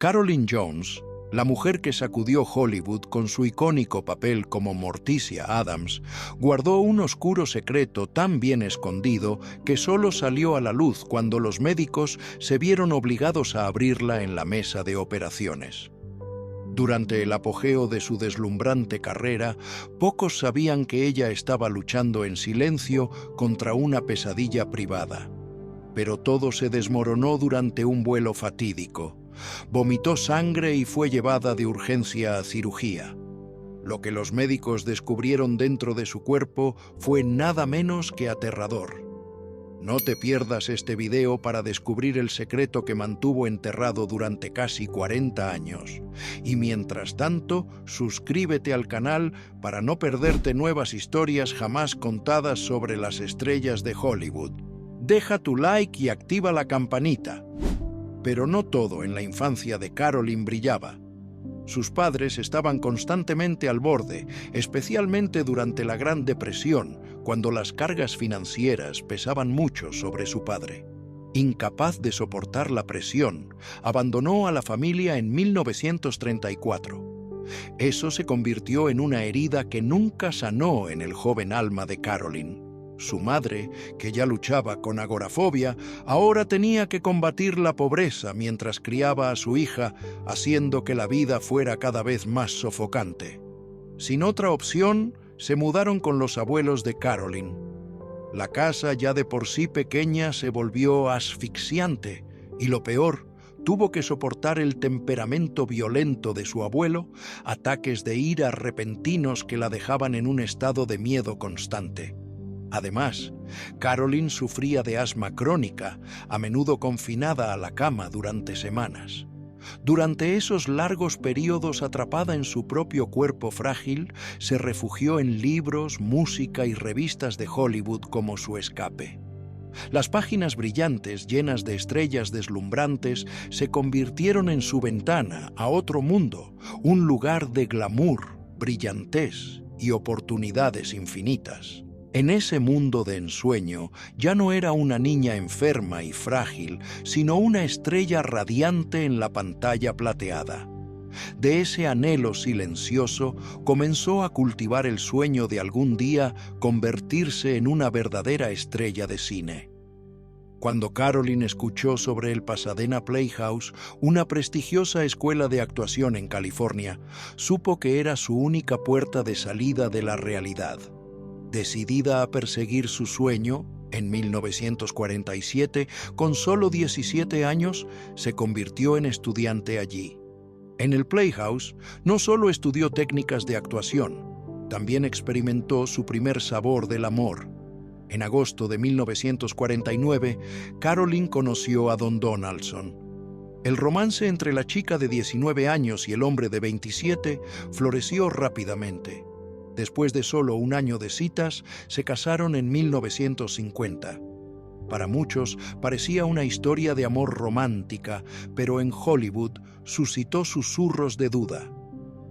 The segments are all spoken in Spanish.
Carolyn Jones, la mujer que sacudió Hollywood con su icónico papel como Morticia Adams, guardó un oscuro secreto tan bien escondido que solo salió a la luz cuando los médicos se vieron obligados a abrirla en la mesa de operaciones. Durante el apogeo de su deslumbrante carrera, pocos sabían que ella estaba luchando en silencio contra una pesadilla privada. Pero todo se desmoronó durante un vuelo fatídico. Vomitó sangre y fue llevada de urgencia a cirugía. Lo que los médicos descubrieron dentro de su cuerpo fue nada menos que aterrador. No te pierdas este video para descubrir el secreto que mantuvo enterrado durante casi 40 años. Y mientras tanto, suscríbete al canal para no perderte nuevas historias jamás contadas sobre las estrellas de Hollywood. Deja tu like y activa la campanita. Pero no todo en la infancia de Carolyn brillaba. Sus padres estaban constantemente al borde, especialmente durante la Gran Depresión, cuando las cargas financieras pesaban mucho sobre su padre. Incapaz de soportar la presión, abandonó a la familia en 1934. Eso se convirtió en una herida que nunca sanó en el joven alma de Carolyn. Su madre, que ya luchaba con agorafobia, ahora tenía que combatir la pobreza mientras criaba a su hija, haciendo que la vida fuera cada vez más sofocante. Sin otra opción, se mudaron con los abuelos de Carolyn. La casa, ya de por sí pequeña, se volvió asfixiante, y lo peor, tuvo que soportar el temperamento violento de su abuelo, ataques de ira repentinos que la dejaban en un estado de miedo constante. Además, Carolyn sufría de asma crónica, a menudo confinada a la cama durante semanas. Durante esos largos periodos atrapada en su propio cuerpo frágil, se refugió en libros, música y revistas de Hollywood como su escape. Las páginas brillantes, llenas de estrellas deslumbrantes, se convirtieron en su ventana a otro mundo, un lugar de glamour, brillantez y oportunidades infinitas. En ese mundo de ensueño ya no era una niña enferma y frágil, sino una estrella radiante en la pantalla plateada. De ese anhelo silencioso comenzó a cultivar el sueño de algún día convertirse en una verdadera estrella de cine. Cuando Carolyn escuchó sobre el Pasadena Playhouse, una prestigiosa escuela de actuación en California, supo que era su única puerta de salida de la realidad. Decidida a perseguir su sueño, en 1947, con solo 17 años, se convirtió en estudiante allí. En el Playhouse, no solo estudió técnicas de actuación, también experimentó su primer sabor del amor. En agosto de 1949, Carolyn conoció a Don Donaldson. El romance entre la chica de 19 años y el hombre de 27 floreció rápidamente. Después de solo un año de citas, se casaron en 1950. Para muchos parecía una historia de amor romántica, pero en Hollywood suscitó susurros de duda.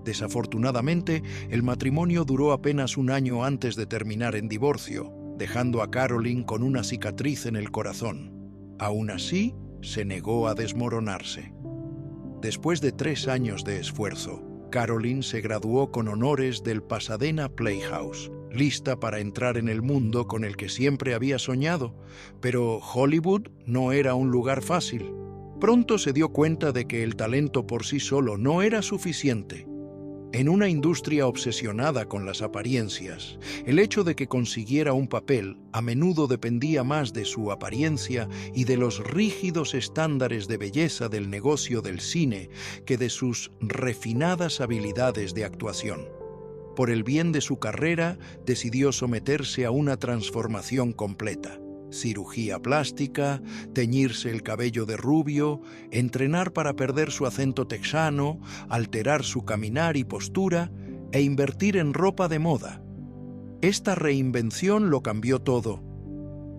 Desafortunadamente, el matrimonio duró apenas un año antes de terminar en divorcio, dejando a Carolyn con una cicatriz en el corazón. Aún así, se negó a desmoronarse. Después de 3 años de esfuerzo, Carolyn se graduó con honores del Pasadena Playhouse, lista para entrar en el mundo con el que siempre había soñado, pero Hollywood no era un lugar fácil. Pronto se dio cuenta de que el talento por sí solo no era suficiente. En una industria obsesionada con las apariencias, el hecho de que consiguiera un papel a menudo dependía más de su apariencia y de los rígidos estándares de belleza del negocio del cine que de sus refinadas habilidades de actuación. Por el bien de su carrera, decidió someterse a una transformación completa. Cirugía plástica, teñirse el cabello de rubio, entrenar para perder su acento texano, alterar su caminar y postura e invertir en ropa de moda. Esta reinvención lo cambió todo.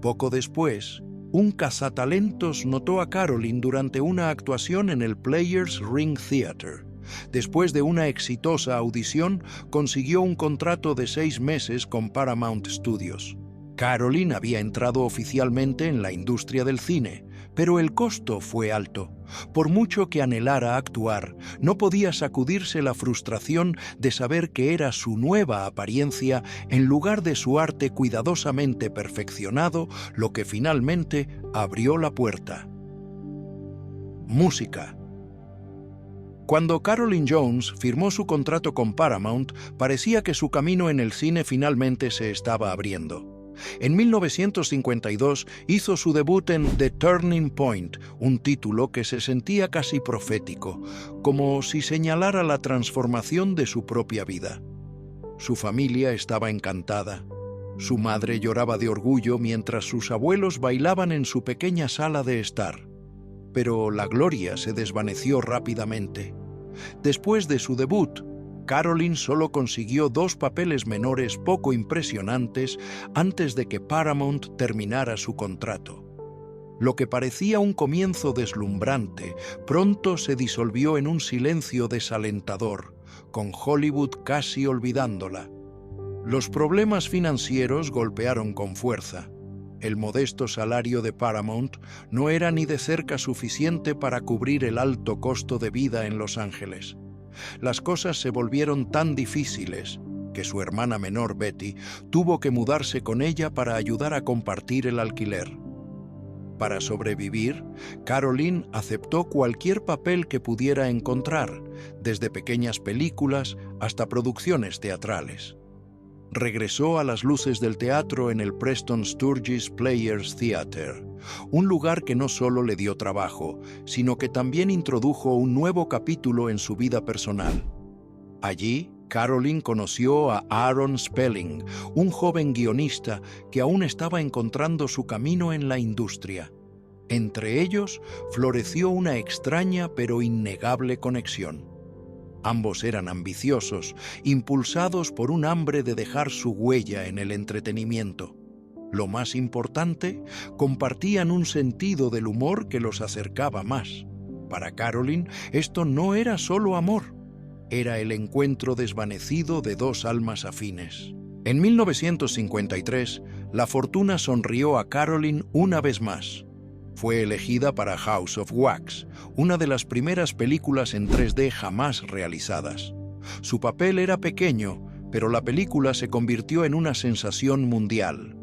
Poco después, un cazatalentos notó a Carolyn durante una actuación en el Players Ring Theater. Después de una exitosa audición, consiguió un contrato de 6 meses con Paramount Studios. Carolyn había entrado oficialmente en la industria del cine, Pero el costo fue alto. Por mucho que anhelara actuar, no podía sacudirse la frustración de saber que era su nueva apariencia, en lugar de su arte cuidadosamente perfeccionado, lo que finalmente abrió la puerta. Música. Cuando Caroline Jones firmó su contrato con Paramount, parecía que su camino en el cine finalmente se estaba abriendo. En 1952 hizo su debut en The Turning Point, un título que se sentía casi profético, como si señalara la transformación de su propia vida. Su familia estaba encantada. Su madre lloraba de orgullo mientras sus abuelos bailaban en su pequeña sala de estar. Pero la gloria se desvaneció rápidamente. Después de su debut, Caroline solo consiguió 2 papeles menores poco impresionantes antes de que Paramount terminara su contrato. Lo que parecía un comienzo deslumbrante pronto se disolvió en un silencio desalentador, con Hollywood casi olvidándola. Los problemas financieros golpearon con fuerza. El modesto salario de Paramount no era ni de cerca suficiente para cubrir el alto costo de vida en Los Ángeles. Las cosas se volvieron tan difíciles que su hermana menor, Betty, tuvo que mudarse con ella para ayudar a compartir el alquiler. Para sobrevivir, Caroline aceptó cualquier papel que pudiera encontrar, desde pequeñas películas hasta producciones teatrales. Regresó a las luces del teatro en el Preston Sturges Players Theatre, un lugar que no solo le dio trabajo, sino que también introdujo un nuevo capítulo en su vida personal. Allí, Caroline conoció a Aaron Spelling, un joven guionista que aún estaba encontrando su camino en la industria. Entre ellos, floreció una extraña pero innegable conexión. Ambos eran ambiciosos, impulsados por un hambre de dejar su huella en el entretenimiento. Lo más importante, compartían un sentido del humor que los acercaba más. Para Caroline, esto no era solo amor, era el encuentro desvanecido de 2 almas afines. En 1953, la fortuna sonrió a Caroline una vez más. Fue elegida para House of Wax, una de las primeras películas en 3D jamás realizadas. Su papel era pequeño, pero la película se convirtió en una sensación mundial.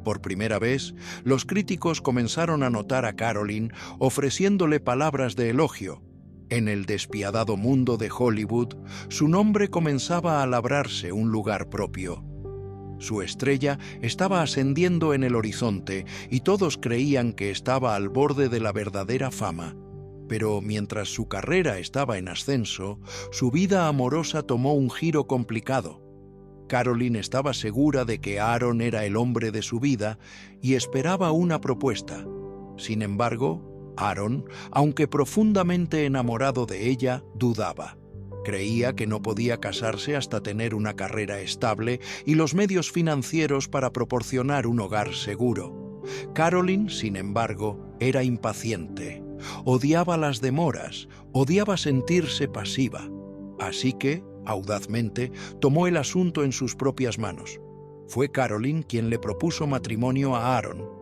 Por primera vez, los críticos comenzaron a notar a Caroline ofreciéndole palabras de elogio. En el despiadado mundo de Hollywood, su nombre comenzaba a labrarse un lugar propio. Su estrella estaba ascendiendo en el horizonte y todos creían que estaba al borde de la verdadera fama. Pero mientras su carrera estaba en ascenso, su vida amorosa tomó un giro complicado. Caroline estaba segura de que Aaron era el hombre de su vida y esperaba una propuesta. Sin embargo, Aaron, aunque profundamente enamorado de ella, dudaba. Creía que no podía casarse hasta tener una carrera estable y los medios financieros para proporcionar un hogar seguro. Caroline, sin embargo, era impaciente. Odiaba las demoras, odiaba sentirse pasiva. Así que, audazmente, tomó el asunto en sus propias manos. Fue Caroline quien le propuso matrimonio a Aaron.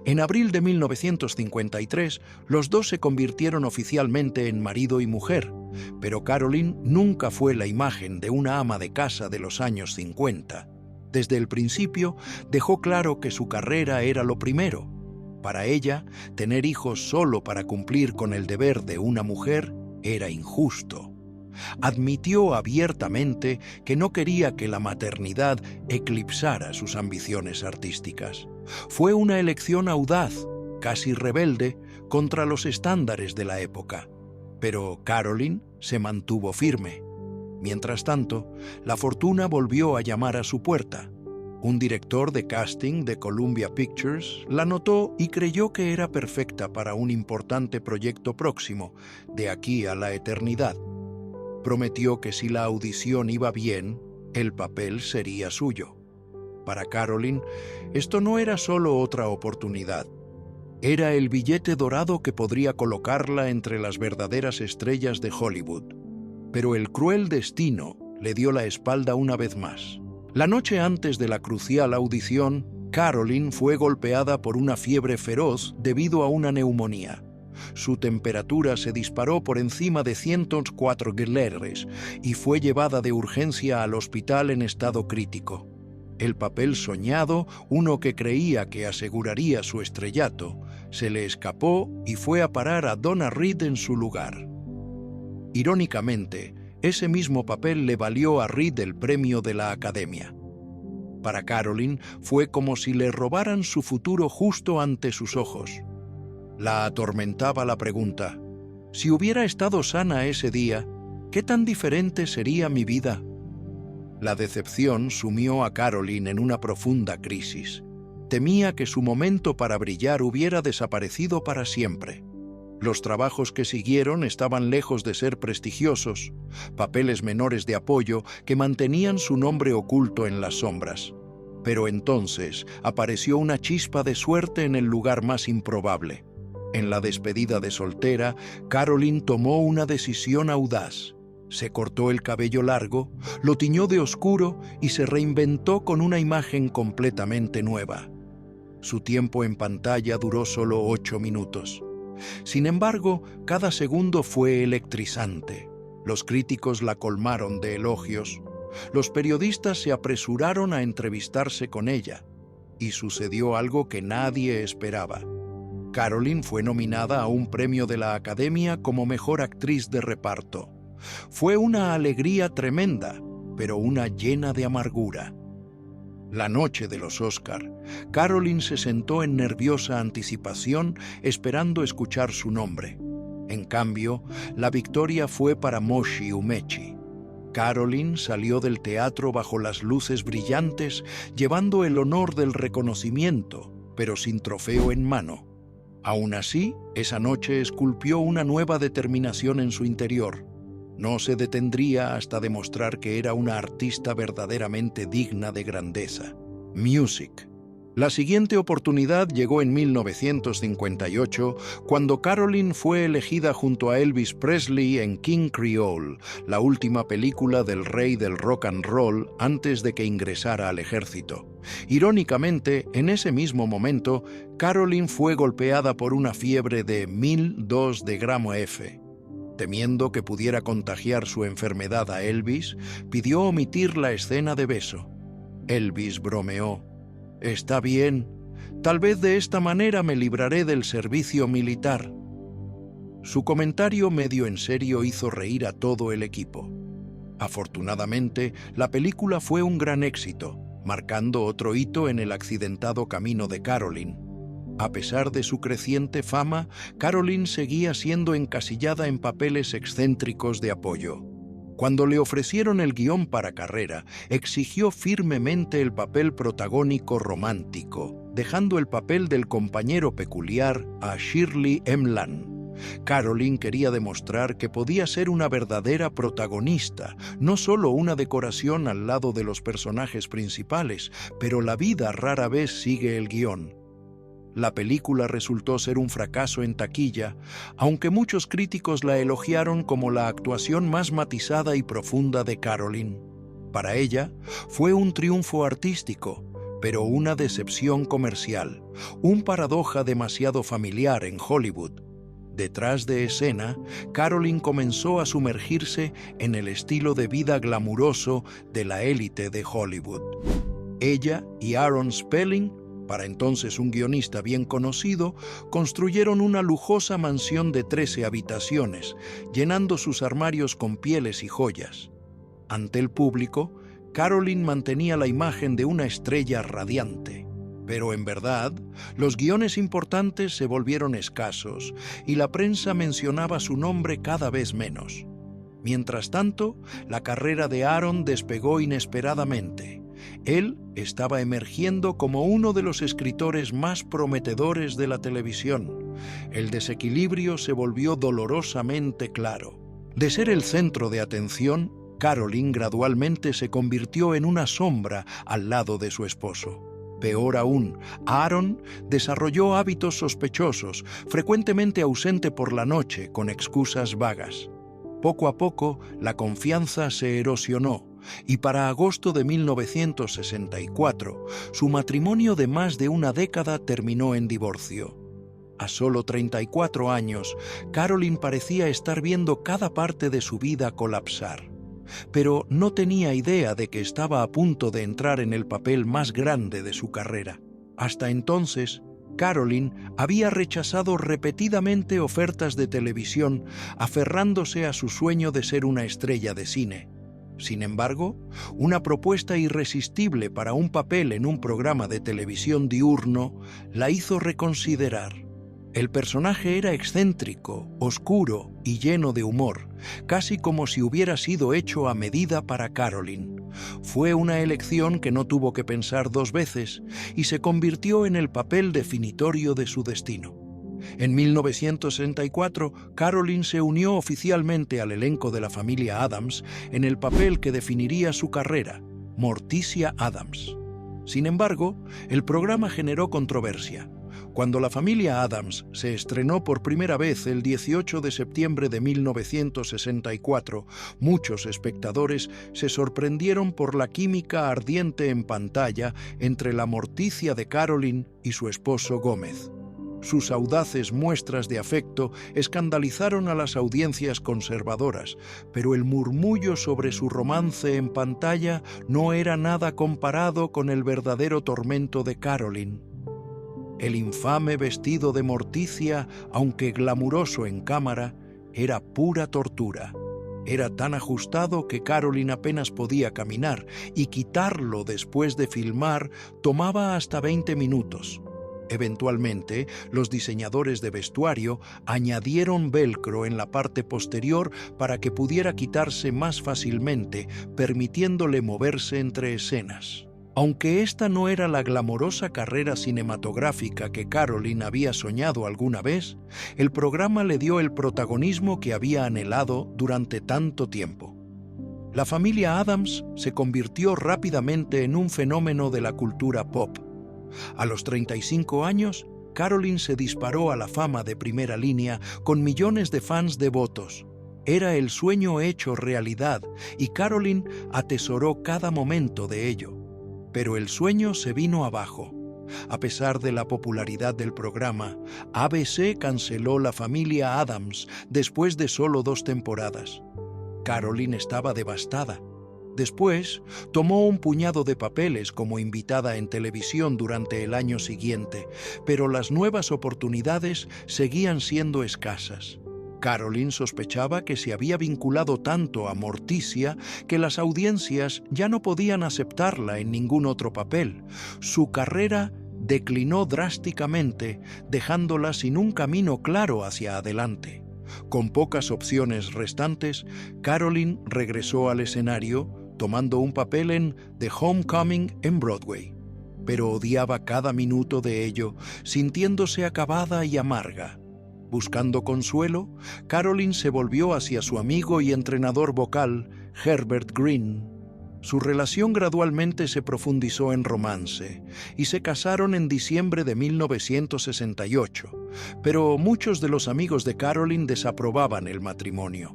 En abril de 1953, los dos se convirtieron oficialmente en marido y mujer, pero Caroline nunca fue la imagen de una ama de casa de los años 50. Desde el principio, dejó claro que su carrera era lo primero. Para ella, tener hijos solo para cumplir con el deber de una mujer era injusto. Admitió abiertamente que no quería que la maternidad eclipsara sus ambiciones artísticas. Fue una elección audaz, casi rebelde, contra los estándares de la época. Pero Caroline se mantuvo firme. Mientras tanto, la fortuna volvió a llamar a su puerta. Un director de casting de Columbia Pictures la notó y creyó que era perfecta para un importante proyecto próximo, de aquí a la eternidad. Prometió que si la audición iba bien, el papel sería suyo. Para Caroline, esto no era solo otra oportunidad. Era el billete dorado que podría colocarla entre las verdaderas estrellas de Hollywood. Pero el cruel destino le dio la espalda una vez más. La noche antes de la crucial audición, Carolyn fue golpeada por una fiebre feroz debido a una neumonía. Su temperatura se disparó por encima de 104 grados y fue llevada de urgencia al hospital en estado crítico. El papel soñado, uno que creía que aseguraría su estrellato, se le escapó y fue a parar a Donna Reed en su lugar. Irónicamente, ese mismo papel le valió a Reed el premio de la Academia. Para Carolyn fue como si le robaran su futuro justo ante sus ojos. La atormentaba la pregunta: si hubiera estado sana ese día, ¿qué tan diferente sería mi vida? La decepción sumió a Carolyn en una profunda crisis. Temía que su momento para brillar hubiera desaparecido para siempre. Los trabajos que siguieron estaban lejos de ser prestigiosos, papeles menores de apoyo que mantenían su nombre oculto en las sombras. Pero entonces apareció una chispa de suerte en el lugar más improbable. En la despedida de soltera, Carolyn tomó una decisión audaz. Se cortó el cabello largo, lo tiñó de oscuro y se reinventó con una imagen completamente nueva. Su tiempo en pantalla duró solo 8 minutos. Sin embargo, cada segundo fue electrizante. Los críticos la colmaron de elogios. Los periodistas se apresuraron a entrevistarse con ella. Y sucedió algo que nadie esperaba. Carolyn fue nominada a un premio de la Academia como mejor actriz de reparto. Fue una alegría tremenda, pero una llena de amargura. La noche de los Oscar, Carolyn se sentó en nerviosa anticipación esperando escuchar su nombre. En cambio, la victoria fue para Moshi Umechi. Carolyn salió del teatro bajo las luces brillantes, llevando el honor del reconocimiento, pero sin trofeo en mano. Aún así, esa noche esculpió una nueva determinación en su interior. No se detendría hasta demostrar que era una artista verdaderamente digna de grandeza. Music. La siguiente oportunidad llegó en 1958, cuando Carolyn fue elegida junto a Elvis Presley en King Creole, la última película del rey del rock and roll antes de que ingresara al ejército. Irónicamente, en ese mismo momento, Carolyn fue golpeada por una fiebre de 1002 de gramo F. Temiendo que pudiera contagiar su enfermedad a Elvis, pidió omitir la escena de beso. Elvis bromeó: «Está bien, tal vez de esta manera me libraré del servicio militar». Su comentario medio en serio hizo reír a todo el equipo. Afortunadamente, la película fue un gran éxito, marcando otro hito en el accidentado camino de Carolyn. A pesar de su creciente fama, Carolyn seguía siendo encasillada en papeles excéntricos de apoyo. Cuando le ofrecieron el guión para carrera, exigió firmemente el papel protagónico romántico, dejando el papel del compañero peculiar a Shirley Emlan. Carolyn quería demostrar que podía ser una verdadera protagonista, no solo una decoración al lado de los personajes principales, pero la vida rara vez sigue el guión. La película resultó ser un fracaso en taquilla, aunque muchos críticos la elogiaron como la actuación más matizada y profunda de Carolyn. Para ella, fue un triunfo artístico, pero una decepción comercial, un paradoja demasiado familiar en Hollywood. Detrás de escena, Carolyn comenzó a sumergirse en el estilo de vida glamuroso de la élite de Hollywood. Ella y Aaron Spelling, para entonces un guionista bien conocido, construyeron una lujosa mansión de 13 habitaciones, llenando sus armarios con pieles y joyas. Ante el público, Carolyn mantenía la imagen de una estrella radiante. Pero en verdad, los guiones importantes se volvieron escasos y la prensa mencionaba su nombre cada vez menos. Mientras tanto, la carrera de Aaron despegó inesperadamente. Él estaba emergiendo como uno de los escritores más prometedores de la televisión. El desequilibrio se volvió dolorosamente claro. De ser el centro de atención, Carolyn gradualmente se convirtió en una sombra al lado de su esposo. Peor aún, Aaron desarrolló hábitos sospechosos, frecuentemente ausente por la noche con excusas vagas. Poco a poco, la confianza se erosionó, y para agosto de 1964, su matrimonio de más de una década terminó en divorcio. A solo 34 años, Carolyn parecía estar viendo cada parte de su vida colapsar, pero no tenía idea de que estaba a punto de entrar en el papel más grande de su carrera. Hasta entonces, Carolyn había rechazado repetidamente ofertas de televisión, aferrándose a su sueño de ser una estrella de cine. Sin embargo, una propuesta irresistible para un papel en un programa de televisión diurno la hizo reconsiderar. El personaje era excéntrico, oscuro y lleno de humor, casi como si hubiera sido hecho a medida para Carolyn. Fue una elección que no tuvo que pensar dos veces y se convirtió en el papel definitorio de su destino. En 1964, Carolyn se unió oficialmente al elenco de la familia Addams en el papel que definiría su carrera, Morticia Addams. Sin embargo, el programa generó controversia. Cuando la familia Addams se estrenó por primera vez el 18 de septiembre de 1964, muchos espectadores se sorprendieron por la química ardiente en pantalla entre la Morticia de Carolyn y su esposo Gómez. Sus audaces muestras de afecto escandalizaron a las audiencias conservadoras, pero el murmullo sobre su romance en pantalla no era nada comparado con el verdadero tormento de Carolyn. El infame vestido de Morticia, aunque glamuroso en cámara, era pura tortura. Era tan ajustado que Carolyn apenas podía caminar y quitarlo después de filmar tomaba hasta 20 minutos. Eventualmente, los diseñadores de vestuario añadieron velcro en la parte posterior para que pudiera quitarse más fácilmente, permitiéndole moverse entre escenas. Aunque esta no era la glamorosa carrera cinematográfica que Carolyn había soñado alguna vez, el programa le dio el protagonismo que había anhelado durante tanto tiempo. La familia Addams se convirtió rápidamente en un fenómeno de la cultura pop. A los 35 años, Carolyn se disparó a la fama de primera línea con millones de fans devotos. Era el sueño hecho realidad y Carolyn atesoró cada momento de ello. Pero el sueño se vino abajo. A pesar de la popularidad del programa, ABC canceló La familia Addams después de solo 2 temporadas. Carolyn estaba devastada. Después, tomó un puñado de papeles como invitada en televisión durante el año siguiente, pero las nuevas oportunidades seguían siendo escasas. Carolyn sospechaba que se había vinculado tanto a Morticia que las audiencias ya no podían aceptarla en ningún otro papel. Su carrera declinó drásticamente, dejándola sin un camino claro hacia adelante. Con pocas opciones restantes, Carolyn regresó al escenario, tomando un papel en The Homecoming en Broadway. Pero odiaba cada minuto de ello, sintiéndose acabada y amarga. Buscando consuelo, Carolyn se volvió hacia su amigo y entrenador vocal, Herbert Green. Su relación gradualmente se profundizó en romance y se casaron en diciembre de 1968, pero muchos de los amigos de Carolyn desaprobaban el matrimonio.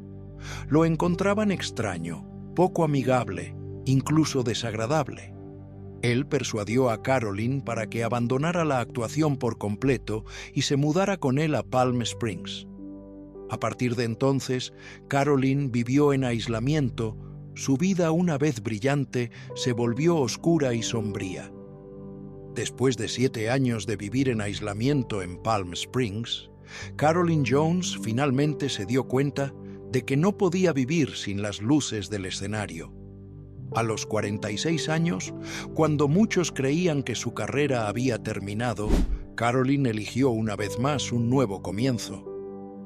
Lo encontraban extraño, poco amigable, incluso desagradable. Él persuadió a Carolyn para que abandonara la actuación por completo y se mudara con él a Palm Springs. A partir de entonces, Carolyn vivió en aislamiento. Su vida, una vez brillante, se volvió oscura y sombría. Después de 7 años de vivir en aislamiento en Palm Springs, Carolyn Jones finalmente se dio cuenta de que no podía vivir sin las luces del escenario. A los 46 años, cuando muchos creían que su carrera había terminado, Carolyn eligió una vez más un nuevo comienzo.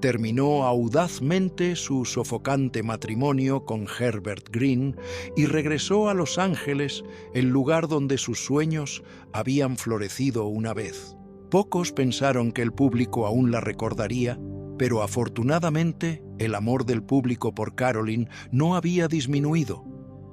Terminó audazmente su sofocante matrimonio con Herbert Green y regresó a Los Ángeles, el lugar donde sus sueños habían florecido una vez. Pocos pensaron que el público aún la recordaría, pero afortunadamente el amor del público por Carolyn no había disminuido.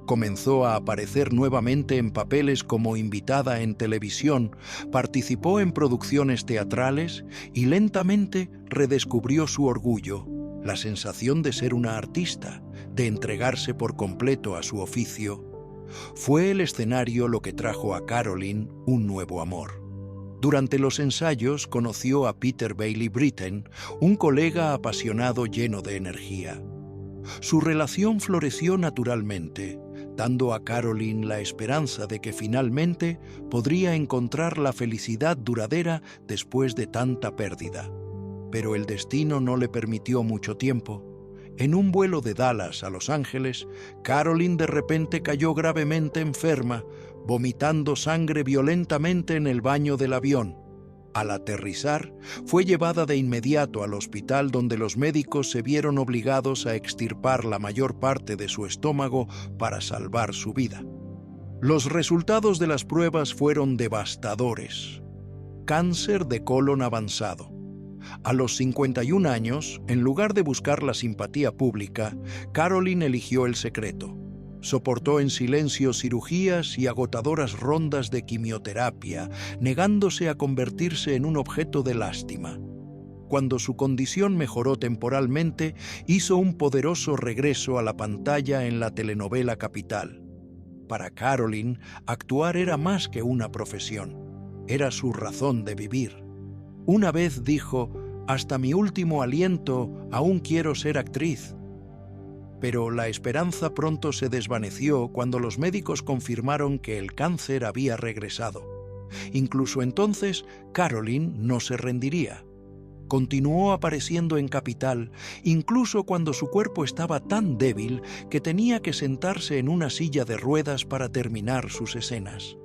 Comenzó a aparecer nuevamente en papeles como invitada en televisión, participó en producciones teatrales y lentamente redescubrió su orgullo, la sensación de ser una artista, de entregarse por completo a su oficio, fue el escenario lo que trajo a Caroline un nuevo amor. Durante los ensayos conoció a Peter Bailey Britten, un colega apasionado lleno de energía. Su relación floreció naturalmente, dando a Caroline la esperanza de que finalmente podría encontrar la felicidad duradera después de tanta pérdida. Pero el destino no le permitió mucho tiempo. En un vuelo de Dallas a Los Ángeles, Caroline de repente cayó gravemente enferma, vomitando sangre violentamente en el baño del avión. Al aterrizar, fue llevada de inmediato al hospital donde los médicos se vieron obligados a extirpar la mayor parte de su estómago para salvar su vida. Los resultados de las pruebas fueron devastadores. Cáncer de colon avanzado. A los 51 años, en lugar de buscar la simpatía pública, Caroline eligió el secreto. Soportó en silencio cirugías y agotadoras rondas de quimioterapia, negándose a convertirse en un objeto de lástima. Cuando su condición mejoró temporalmente, hizo un poderoso regreso a la pantalla en la telenovela Capital. Para Caroline, actuar era más que una profesión, era su razón de vivir. Una vez dijo: «Hasta mi último aliento aún quiero ser actriz». Pero la esperanza pronto se desvaneció cuando los médicos confirmaron que el cáncer había regresado. Incluso entonces, Caroline no se rendiría. Continuó apareciendo en Capital, incluso cuando su cuerpo estaba tan débil que tenía que sentarse en una silla de ruedas para terminar sus escenas.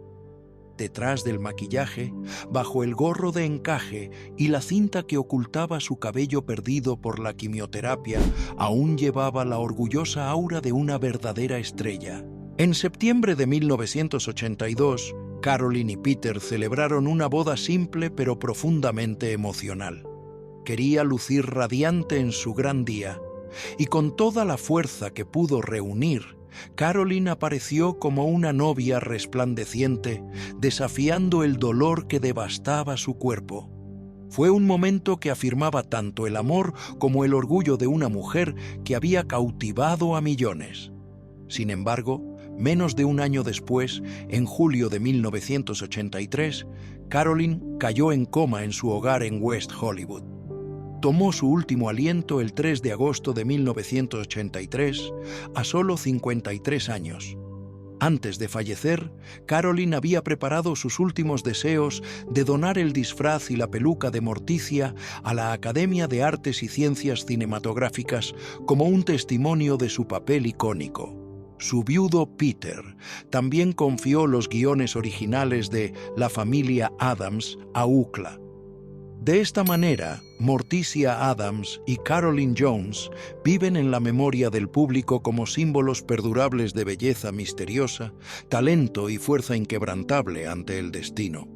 Detrás del maquillaje, bajo el gorro de encaje y la cinta que ocultaba su cabello perdido por la quimioterapia, aún llevaba la orgullosa aura de una verdadera estrella. En septiembre de 1982, Caroline y Peter celebraron una boda simple pero profundamente emocional. Quería lucir radiante en su gran día, y con toda la fuerza que pudo reunir, Caroline apareció como una novia resplandeciente, desafiando el dolor que devastaba su cuerpo. Fue un momento que afirmaba tanto el amor como el orgullo de una mujer que había cautivado a millones. Sin embargo, menos de un año después, en julio de 1983, Caroline cayó en coma en su hogar en West Hollywood. Tomó su último aliento el 3 de agosto de 1983, a solo 53 años. Antes de fallecer, Caroline había preparado sus últimos deseos de donar el disfraz y la peluca de Morticia a la Academia de Artes y Ciencias Cinematográficas como un testimonio de su papel icónico. Su viudo Peter también confió los guiones originales de La familia Addams a UCLA. De esta manera, Morticia Addams y Caroline Jones viven en la memoria del público como símbolos perdurables de belleza misteriosa, talento y fuerza inquebrantable ante el destino.